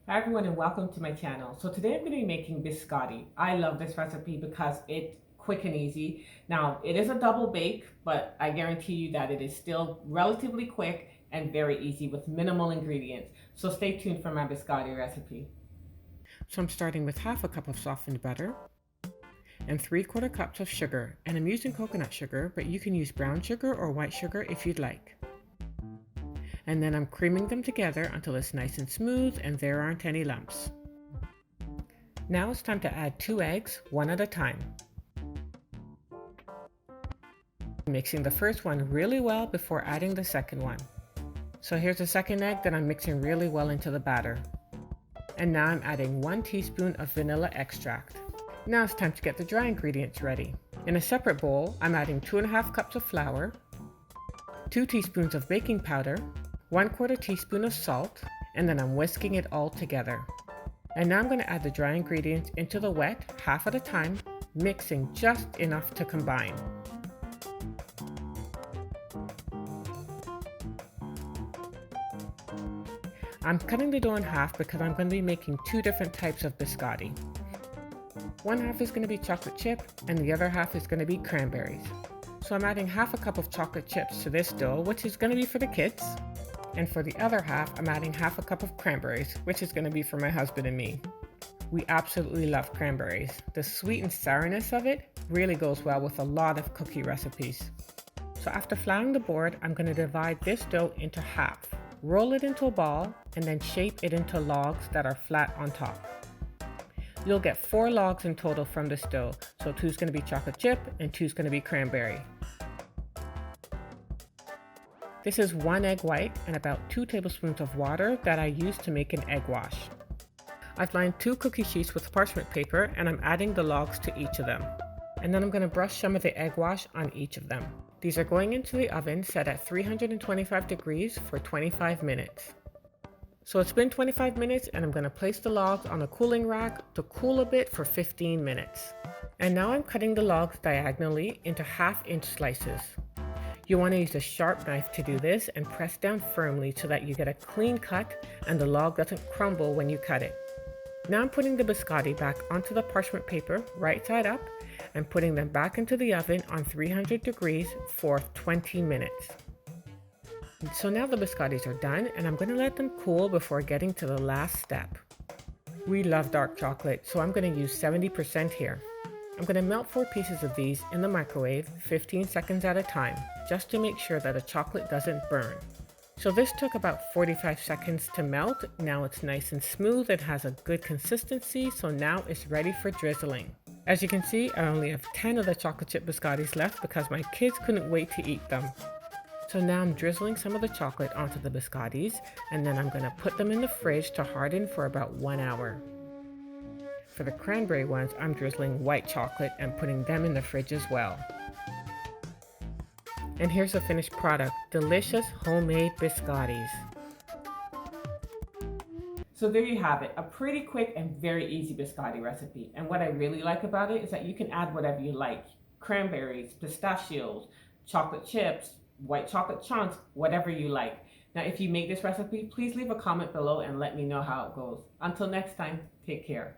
Hi everyone and welcome to my channel. So today I'm going to be making biscotti. I love this recipe because it's quick and easy. Now it is a double bake, but I guarantee you that it is still relatively quick and very easy with minimal ingredients. So stay tuned for my biscotti recipe. So I'm starting with half a cup of softened butter and 3/4 cups of sugar. And I'm using coconut sugar, but you can use brown sugar or white sugar if you'd like. And then I'm creaming them together until it's nice and smooth and there aren't any lumps. Now it's time to add 2 eggs, one at a time. Mixing the first one really well before adding the second one. So here's the second egg that I'm mixing really well into the batter. And now I'm adding 1 teaspoon of vanilla extract. Now it's time to get the dry ingredients ready. In a separate bowl, I'm adding 2.5 cups of flour, 2 teaspoons of baking powder, 1/4 teaspoon of salt, and then I'm whisking it all together. And now I'm going to add the dry ingredients into the wet, half at a time, mixing just enough to combine. I'm cutting the dough in half because I'm going to be making 2 different types of biscotti. One half is going to be chocolate chip and the other half is going to be cranberries. So I'm adding half a cup of chocolate chips to this dough, which is going to be for the kids. And for the other half, I'm adding half a cup of cranberries, which is going to be for my husband and me. We absolutely love cranberries. The sweet and sourness of it really goes well with a lot of cookie recipes. So after flouring the board, I'm going to divide this dough into half, roll it into a ball, and then shape it into logs that are flat on top. You'll get 4 logs in total from this dough, so 2 is going to be chocolate chip and 2 is going to be cranberry. This is 1 egg white and about 2 tablespoons of water that I use to make an egg wash. I've lined 2 cookie sheets with parchment paper and I'm adding the logs to each of them. And then I'm going to brush some of the egg wash on each of them. These are going into the oven set at 325 degrees for 25 minutes. So it's been 25 minutes and I'm going to place the logs on a cooling rack to cool a bit for 15 minutes. And now I'm cutting the logs diagonally into 1/2 inch slices. You want to use a sharp knife to do this and press down firmly so that you get a clean cut and the log doesn't crumble when you cut it. Now I'm putting the biscotti back onto the parchment paper right side up and putting them back into the oven on 300 degrees for 20 minutes. So now the biscottis are done and I'm going to let them cool before getting to the last step. We love dark chocolate, so I'm going to use 70% here. I'm going to melt 4 pieces of these in the microwave 15 seconds at a time, just to make sure that the chocolate doesn't burn. So this took about 45 seconds to melt. Now it's nice and smooth, it has a good consistency, so now it's ready for drizzling. As you can see, I only have 10 of the chocolate chip biscottis left because my kids couldn't wait to eat them. So now I'm drizzling some of the chocolate onto the biscottis, and then I'm going to put them in the fridge to harden for about 1 hour. For the cranberry ones, I'm drizzling white chocolate and putting them in the fridge as well. And here's the finished product, delicious homemade biscottis. So there you have it, a pretty quick and very easy biscotti recipe. And what I really like about it is that you can add whatever you like. Cranberries, pistachios, chocolate chips, white chocolate chunks, whatever you like. Now if you make this recipe, please leave a comment below and let me know how it goes. Until next time, take care.